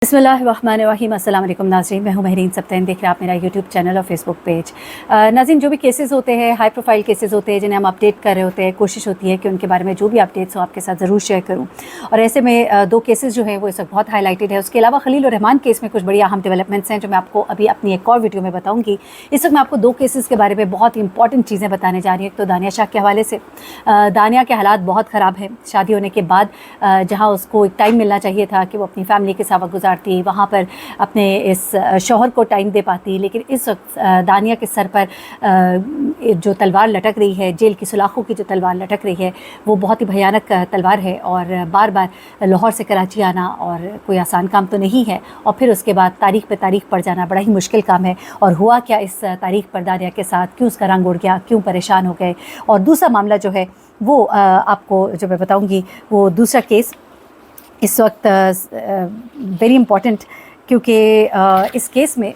बिस्मिल्लाहिर्रहमानिर्रहीम। अस्सलाम वालेकुम नाज़रीन, मैं हूं महरीन सब्तैन। देख रहे हैं आप मेरा यूट्यूब चैनल और फेसबुक पेज। नाज़रीन, जो भी केसेस होते हैं, हाई प्रोफाइल केसेस होते हैं जिन्हें हम अपडेट कर रहे होते हैं, कोशिश होती है कि उनके बारे में जो भी अपडेट्स हो आपके साथ ज़रूर शेयर करूं। और ऐसे में दो केसेस जो हैं वो इस वक्त बहुत हाईलाइटेड है। उसके अलावा खलील और रहमान केस में कुछ बड़ी अहम डेवलपमेंट्स हैं जो मैं आपको अभी अपनी एक और वीडियो में बताऊँगी। इस वक्त मैं आपको दो केसेस के बारे में बहुत इंपॉर्टेंट चीज़ें बताने जा रही हूँ। एक तो दानिया शाह के हवाले से। दानिया के हालात बहुत ख़राब हैं। शादी होने के बाद जहाँ उसको एक टाइम मिलना चाहिए था कि वो अपनी फैमिली के साथ वक्त गुजारती, वहाँ पर अपने इस शौहर को टाइम दे पाती, लेकिन इस वक्त दानिया के सर पर जो तलवार लटक रही है, जेल की सलाखों की जो तलवार लटक रही है, वो बहुत ही भयानक तलवार है। और बार बार लाहौर से कराची आना और कोई आसान काम तो नहीं है, और फिर उसके बाद तारीख पे तारीख पड़ जाना बड़ा ही मुश्किल काम है। और हुआ क्या इस तारीख पर दानिया के साथ, क्यों उसका रंग उड़ गया, क्यों परेशान हो गए। और दूसरा मामला जो है वो आपको जो मैं बताऊँगी, वो दूसरा केस इस वक्त वेरी इम्पॉर्टेंट, क्योंकि इस केस में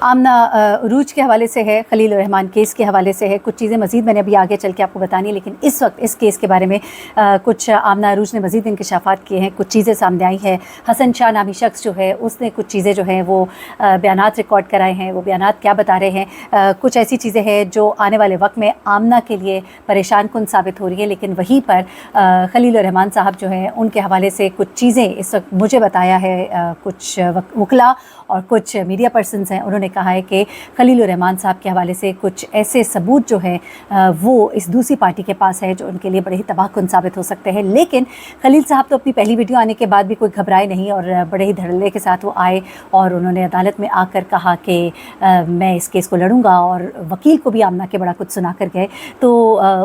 आमना उरूज के हवाले से है, खलील और रहमान केस के हवाले से है। कुछ चीज़ें मज़ीद मैंने अभी आगे चल के आपको बतानी है, लेकिन इस वक्त इस केस के बारे में कुछ आमना उरूज ने मज़ीद इंकशाफात किए हैं, कुछ चीज़ें सामने आई हैं। हसन शाह नामी शख्स जो है उसने कुछ चीज़ें जो हैं वो बयानात रिकॉर्ड कराए हैं। वो बयानात क्या बता रहे हैं, कुछ ऐसी चीज़ें हैं जो आने वाले वक्त में आमना के लिए परेशान कुन साबित हो रही है। लेकिन वहीं पर खलील और रहमान साहब जो हैं उनके हवाले से कुछ चीज़ें इस वक्त मुझे बताया है कुछ वकला और कुछ मीडिया पर्सनस हैं, उन्होंने कहा है कि खलील और रहमान साहब के हवाले से कुछ ऐसे सबूत जो हैं वो इस दूसरी पार्टी के पास है जो उनके लिए बड़े ही तबाहकुन साबित हो सकते हैं। लेकिन खलील साहब तो अपनी पहली वीडियो आने के बाद भी कोई घबराए नहीं और बड़े ही धड़ल्ले के साथ वो आए और उन्होंने अदालत में आकर कहा कि मैं इस केस को लड़ूंगा, और वकील को भी आमना के बड़ा कुछ सुना कर गए। तो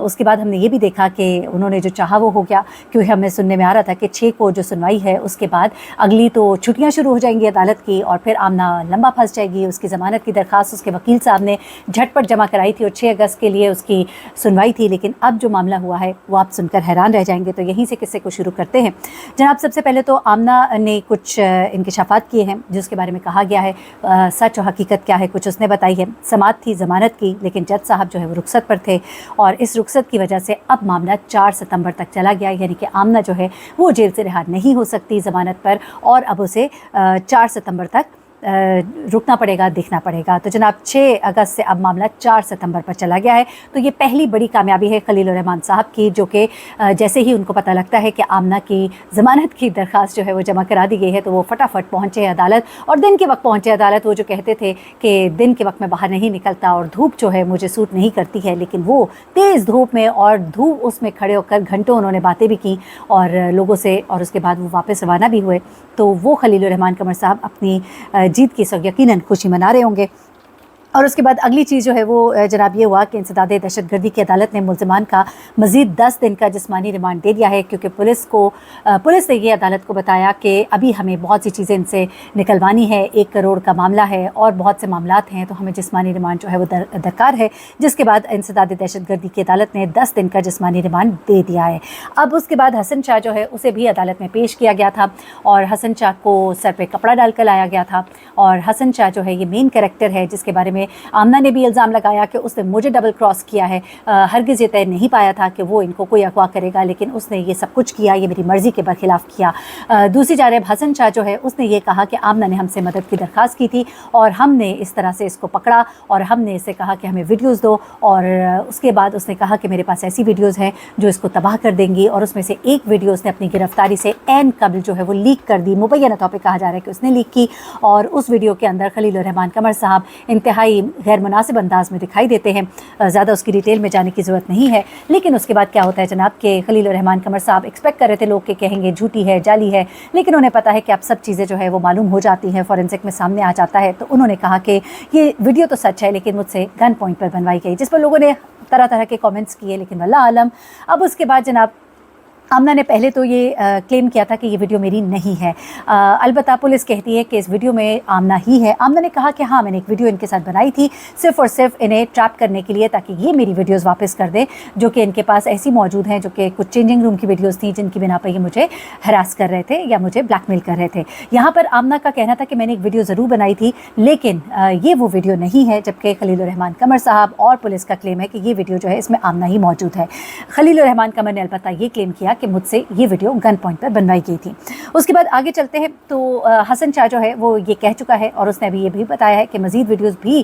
उसके बाद हमने ये भी देखा कि उन्होंने जो चाहा वो हो गया, क्योंकि हमें सुनने में आ रहा था कि 6 को जो सुनवाई है उसके बाद अगली तो छुट्टियाँ शुरू हो जाएंगी अदालत की, और फिर आमना लंबा फंस जाएगी। उसकी ज़मानत की दरख्वास्त उसके वकील साहब ने झटपट जमा कराई थी और 6 अगस्त के लिए उसकी सुनवाई थी। लेकिन अब जो मामला हुआ है वो आप सुनकर हैरान रह जाएंगे। तो यहीं से किस्से को शुरू करते हैं जनाब। सबसे पहले तो आमना ने कुछ इंकशाफात किए हैं जिसके बारे में कहा गया है सच और हकीकत क्या है, कुछ उसने बताई है। समात थी ज़मानत की, लेकिन जज साहब जो है वो रुखसत पर थे, और इस रुखसत की वजह से अब मामला 4 सितंबर तक चला गया। यानी कि आमना जो है वो जेल से रिहा नहीं हो सकती ज़मानत पर, और अब उसे 4 सितंबर तक रुकना पड़ेगा, देखना पड़ेगा। तो जनाब 6 अगस्त से अब मामला 4 सितंबर पर चला गया है। तो ये पहली बड़ी कामयाबी है खलील और रहमान साहब की, जो कि जैसे ही उनको पता लगता है कि आमना की ज़मानत की दरख्वास्त जो है वो जमा करा दी गई है, तो वो फटाफट पहुँचे अदालत, और दिन के वक्त पहुँचे अदालत। वो जो कहते थे कि दिन के वक्त में बाहर नहीं निकलता और धूप जो है मुझे सूट नहीं करती है, लेकिन वो तेज़ धूप में और धूप उसमें खड़े होकर घंटों उन्होंने बातें भी की और लोगों से, और उसके बाद वो वापस रवाना भी हुए। तो वो खलील और रहमान कमर साहब अपनी जीत की सब यकीनन खुशी मना रहे होंगे। और उसके बाद अगली चीज़ जो है वो जनाब ये हुआ कि इंसदाद दहशतगर्दी की अदालत ने मुल्ज़िमान का मज़ीद 10 दिन का जिस्मानी रिमांड दे दिया है, क्योंकि पुलिस ने ये अदालत को बताया कि अभी हमें बहुत सी चीज़ें इनसे निकलवानी है। 1 करोड़ का मामला है और बहुत से मामलात हैं, तो हमें जिस्मानी रिमांड जो है वो दरकार है। जिसके बाद इंसदाद दहशतगर्दी की अदालत ने 10 दिन का जिस्मानी रिमांड दे दिया है। अब उसके बाद हसन शाह जो है उसे भी अदालत में पेश किया गया था, और हसन शाह को सर पर कपड़ा डाल कर लाया गया था। और हसन शाह जो है ये मेन कैरेक्टर है जिसके बारे में आमना ने भी इल्ज़ाम लगाया कि उसने मुझे डबल क्रॉस किया है। हरगिज़ ये तय नहीं पाया था कि वो इनको कोई अगवा करेगा, लेकिन उसने ये सब कुछ किया, ये मेरी मर्ज़ी के बरखिलाफ़ किया। दूसरी जानब हसन शाह जो है उसने ये कहा कि आमना ने हमसे मदद की दरख्वास्त की थी और हमने इस तरह से इसको पकड़ा और हमने इसे कहा कि हमें वीडियोज़ दो, और उसके बाद उसने कहा कि मेरे पास ऐसी वीडियोज़ हैं जो इसको तबाह कर देंगी। और उसमें से एक वीडियो उसने अपनी गिरफ्तारी से ऐन कबल जो है वो लीक कर दी, मुबैना तौर पर कहा जा रहा है कि उसने लीक की। और उस वीडियो के अंदर खलील और रहमान कमर साहब इंतहाई गैर मुनासिब अंदाज में दिखाई देते हैं। ज़्यादा उसकी डिटेल में जाने की ज़रूरत नहीं है। लेकिन उसके बाद क्या होता है जनाब कि खलील और रहमान कमर साहब एक्सपेक्ट कर रहे थे लोग के कहेंगे झूठी है, जाली है, लेकिन उन्हें पता है कि अब सब चीज़ें जो है वो मालूम हो जाती हैं, फॉरेंसिक में सामने आ जाता है। तो उन्होंने कहा कि ये वीडियो तो सच है, लेकिन मुझसे गन पॉइंट पर बनवाई गई, जिस पर लोगों ने तरह तरह के कमेंट्स किए, लेकिन वल्लाह आलम। अब उसके बाद जनाब आमना ने पहले तो ये क्लेम किया था कि ये वीडियो मेरी नहीं है। अलबत्ता पुलिस कहती है कि इस वीडियो में आमना ही है। आमना ने कहा कि हाँ, मैंने एक वीडियो इनके साथ बनाई थी सिर्फ़ और सिर्फ इन्हें ट्रैप करने के लिए, ताकि ये मेरी वीडियोस वापस कर दें, जो कि इनके पास ऐसी मौजूद हैं जो कि कुछ चेंजिंग रूम की वीडियोस थी जिनकी बिना पर ये मुझे हरास कर रहे थे या मुझे ब्लैकमेल कर रहे थे। यहाँ पर आमना का कहना था कि मैंने एक वीडियो ज़रूर बनाई थी, लेकिन ये वो वीडियो नहीं है, जबकि खलील रहमान कमर साहब और पुलिस का क्लेम है कि ये वीडियो जो है इसमें आमना ही मौजूद है। खलील रहमान कमर ने अलबत्ता ये क्लेम किया कि मुझसे ये वीडियो गन पॉइंट पर बनवाई गई थी। उसके बाद आगे चलते हैं तो हसन शाह जो है वो ये कह चुका है और उसने अभी ये भी बताया है कि मज़ीद वीडियोज़ भी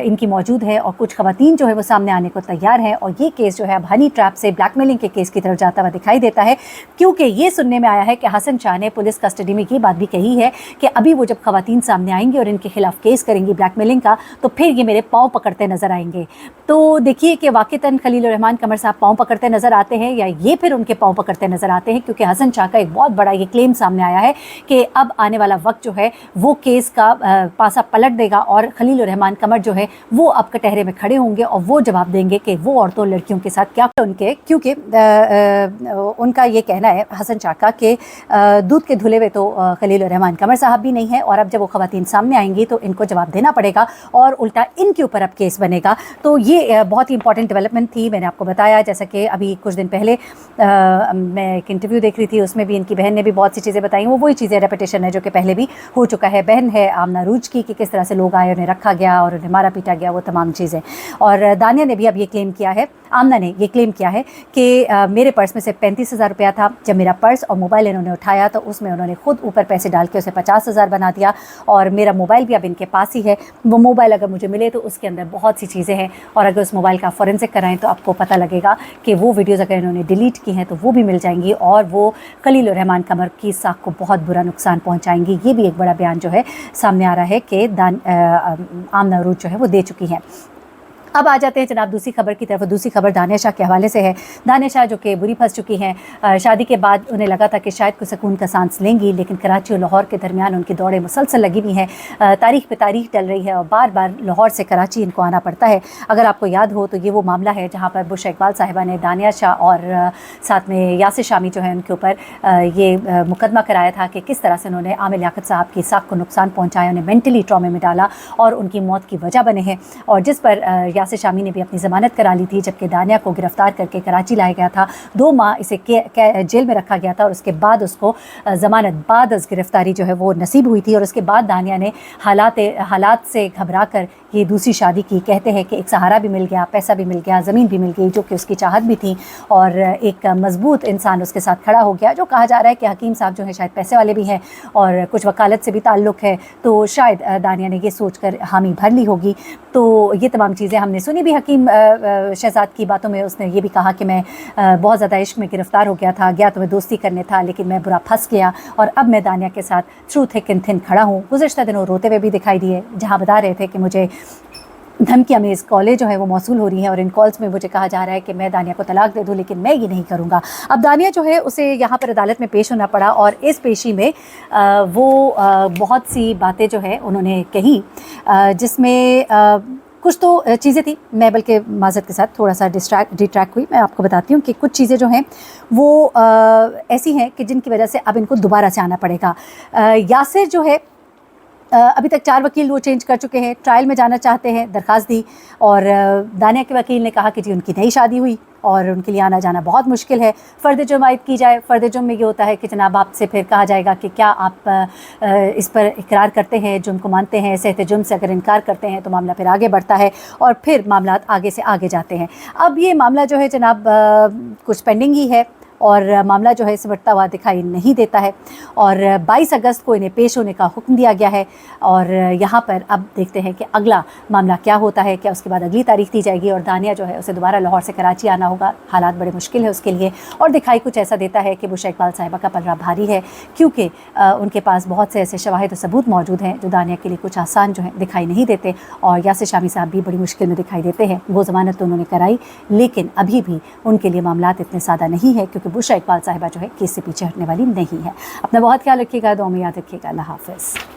इनकी मौजूद है और कुछ ख़वातीन जो है वो सामने आने को तैयार हैं और ये केस जो है अब हनी ट्रैप से ब्लैकमेलिंग के केस की तरफ जाता हुआ दिखाई देता है, क्योंकि ये सुनने में आया है कि हसन शाह ने पुलिस कस्टडी में ये बात भी कही है कि अभी वो जब ख़वातीन सामने आएंगी और इनके खिलाफ केस करेंगी ब्लैकमेलिंग का, तो फिर ये मेरे पाँव पकड़ते नज़र आएंगे। तो देखिए कि वाक़तन खलील रहमान कमर साहब पाँव पकड़ते नज़र आते हैं या ये फिर उनके पाँव पकड़ते नज़र आते हैं, क्योंकि हसन शाह का एक बहुत बड़ा ये क्लेम सामने आया है कि अब आने वाला वक्त जो है वो केस का पासा पलट देगा और खलील रहमान कमर जो है वो अब कटहरे में खड़े होंगे और वो जवाब देंगे कि वो औरतों लड़कियों के साथ क्या उनके, क्योंकि उनका ये कहना है हसन शाह का कि दूध के धुले हुए तो खलील रहमान कमर साहब भी नहीं है और अब जब वो ख़वातीन सामने आएंगी तो इनको जवाब देना पड़ेगा और उल्टा इनके ऊपर अब केस बनेगा। तो ये बहुत ही इंपॉर्टेंट डेवलपमेंट थी। मैंने आपको बताया जैसा कि अभी कुछ दिन पहले मैं एक इंटरव्यू देख रही थी, उसमें भी इनकी बहन ने भी बहुत सी चीज़ें बताई, वो वही चीज़ें रेपिटेशन है जो कि पहले भी हो चुका है। बहन है आमना रूज की कि किस तरह से लोग आए, उन्हें रखा गया और उन्हें मारा पीटा गया, वो तमाम चीज़ें। और दानिया ने भी अब ये क्लेम किया है, आमना ने ये क्लेम किया है कि मेरे पर्स में से 35,000 रुपया था। जब मेरा पर्स और मोबाइल इन्होंने उठाया तो उसमें उन्होंने खुद ऊपर पैसे डाल के उसे 50,000 बना दिया और मेरा मोबाइल भी अब इनके पास ही है। वो मोबाइल अगर मुझे मिले तो उसके अंदर बहुत सी चीज़ें हैं और अगर उस मोबाइल का फॉरेंसिक कराएं तो आपको पता लगेगा कि वो वीडियोज़ अगर इन्होंने डिलीट की हैं तो वो भी मिल जाएंगी और वो खलील रहमान कमर की साख को बहुत बुरा नुकसान पहुँचाएंगी। ये भी एक बड़ा बयान जो है सामने आ रहा है कि आमना रूज जो है वो दे चुकी हैं। अब आ जाते हैं जनाब दूसरी खबर की तरफ। दूसरी खबर दानिया शाह के हवाले से है। दानिया शाह जो कि बुरी फंस चुकी हैं, शादी के बाद उन्हें लगा था कि शायद कुछ सुकून का सांस लेंगी, लेकिन कराची और लाहौर के दरमियान उनकी दौड़ें मुसलसल लगी हुई हैं। तारीख पे तारीख डल रही है और बार बार लाहौर से कराची इनको आना पड़ता है। अगर आपको याद हो तो ये वो मामला है जहाँ पर बुशरा इकबाल साहिबा ने दानिया शाह और साथ में यासिर शामी जो है उनके ऊपर ये मुकदमा कराया था कि किस तरह से उन्होंने आमिर लियाकत साहब की साख को नुकसान पहुँचाया, उन्हें मेंटली ट्रॉमे में डाला और उनकी मौत की वजह बने हैं। और जिस पर यासिर शामी ने भी अपनी ज़मानत करा ली थी, जबकि दानिया को गिरफ्तार करके कराची लाया गया था। 2 माह इसे जेल में रखा गया था और उसके बाद उसको ज़मानत बाद गिरफ्तारी जो है वो नसीब हुई थी। और उसके बाद दानिया ने हालात से घबरा कर ये दूसरी शादी की। कहते हैं कि एक सहारा भी मिल गया, पैसा भी मिल गया, ज़मीन भी मिल गई जो कि उसकी चाहत भी थी और एक मजबूत इंसान उसके साथ खड़ा हो गया। जो कहा जा रहा है कि हकीम साहब जो है शायद पैसे वाले भी हैं और कुछ वकालत से भी ताल्लुक़ है, तो शायद दानिया ने ये सोच कर हामी भर ली होगी। तो ये तमाम चीज़ें हमने सुनी भी हकीम शहजाद की बातों में। उसने ये भी कहा कि मैं बहुत ज़्यादा इश्क में गिरफ़्तार हो गया था, गया तो मैं दोस्ती करने था लेकिन मैं बुरा फंस गया और अब मैं दानिया के साथ थ्रू थिक एंड थिन खड़ा हूँ। गुज़श्ता दिनों रोते हुए भी दिखाई दिए, जहाँ बता रहे थे कि मुझे धमकियाँ में इस कॉलेज जो है वो मौसूल हो रही हैं और इन कॉल्स में मुझे कहा जा रहा है कि मैं दानिया को तलाक दे दूँ, लेकिन मैं ये नहीं करूँगा। अब दानिया जो है उसे यहाँ पर अदालत में पेश होना पड़ा और इस पेशी में वो बहुत सी बातें जो है उन्होंने कही, जिसमें कुछ तो चीज़ें थी, मैं बल्कि माज़रत के साथ थोड़ा सा डिट्रैक्ट हुई। मैं आपको बताती हूँ कि कुछ चीज़ें जो हैं वो ऐसी हैं कि जिनकी वजह से अब इनको दोबारा से आना पड़ेगा। यासिर जो है अभी तक 4 वकील वो चेंज कर चुके हैं, ट्रायल में जाना चाहते हैं, दरख्वास्त दी और दानिया के वकील ने कहा कि जी उनकी नई शादी हुई और उनके लिए आना जाना बहुत मुश्किल है। फ़र्द जुर्म आयद की जाए, फ़र्द जुर्म में ये होता है कि जनाब आपसे फिर कहा जाएगा कि क्या आप इस पर इकरार करते हैं, जुर्म को मानते हैं। सहते जुर्म से अगर इनकार करते हैं तो मामला फिर आगे बढ़ता है और फिर मामला आगे से आगे जाते हैं। अब ये मामला जो है जनाब कुछ पेंडिंग ही है और मामला जो है सिमटता हुआ दिखाई नहीं देता है और 22 अगस्त को इन्हें पेश होने का हुक्म दिया गया है और यहाँ पर अब देखते हैं कि अगला मामला क्या होता है, क्या उसके बाद अगली तारीख दी जाएगी और दानिया जो है उसे दोबारा लाहौर से कराची आना होगा। हालात बड़े मुश्किल है उसके लिए और दिखाई कुछ ऐसा देता है कि बुशरा इकबाल साहिबा का पलड़ा भारी है, क्योंकि उनके पास बहुत से ऐसे शवाहिद और सबूत मौजूद हैं जो दानिया के लिए कुछ आसान जो है दिखाई नहीं देते और यासिर शामी साहब भी बड़ी मुश्किल में दिखाई देते हैं। वो ज़मानत तो उन्होंने कराई लेकिन अभी भी उनके लिए मामला इतने सादा नहीं है, क्योंकि बुशरा इकबाल साहिबा जो है केस से पीछे हटने वाली नहीं है। अपना बहुत ख्याल रखिएगा, दुआ में याद रखिएगा। अल्लाह हाफ़िज़।